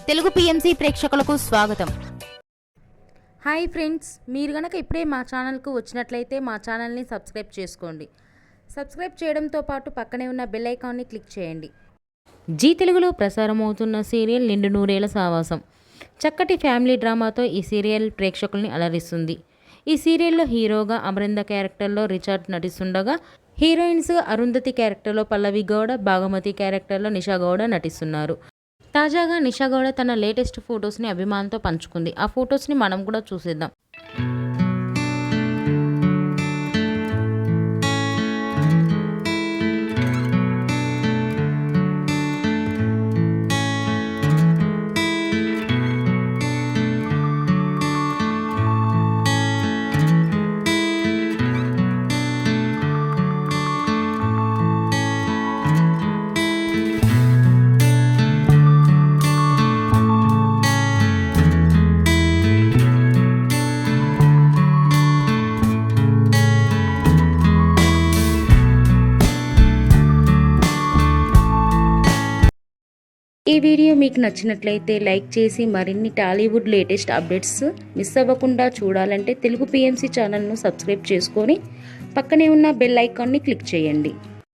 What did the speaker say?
Telugu PMC ప్రేక్షకులకు స్వాగతం. Hi friends, మీరు గనక ఇప్పుడే మా ఛానల్కు వచ్చినట్లయితే మా ఛానల్ని సబ్స్క్రైబ్ చేసుకోండి. సబ్స్క్రైబ్ చేయడంతో పాటు పక్కనే ఉన్న బెల్ ఐకాన్ని క్లిక్ చేయండి. జీ తెలుగులో ప్రసారమవుతున్న సీరియల్ నిండు నూరేళ్ల సావాసం చక్కటి ఫ్యామిలీ డ్రామాతో ఈ సీరియల్ ప్రేక్షకుల్ని అలరిస్తుంది. ఈ సీరియల్లో హీరోగా అమరింద క్యారెక్టర్లో రిచర్డ్ నటిస్తుండగా, హీరోయిన్స్ అరుంధతి క్యారెక్టర్లో పల్లవి గౌడ, భాగమతి క్యారెక్టర్లో నిషా గౌడ నటిస్తున్నారు. తాజాగా నిషా గౌడ తన లేటెస్ట్ ఫొటోస్ని అభిమానులతో పంచుకుంది. ఆ ఫొటోస్ని మనం కూడా చూసేద్దాం. ఈ వీడియో మీకు నచ్చినట్లయితే లైక్ చేసి మరిన్ని టాలీవుడ్ లేటెస్ట్ అప్డేట్స్ మిస్ అవ్వకుండా చూడాలంటే తెలుగు పిఎంసి ఛానల్ను సబ్స్క్రైబ్ చేసుకొని పక్కనే ఉన్న బెల్ ఐకాన్ని క్లిక్ చేయండి.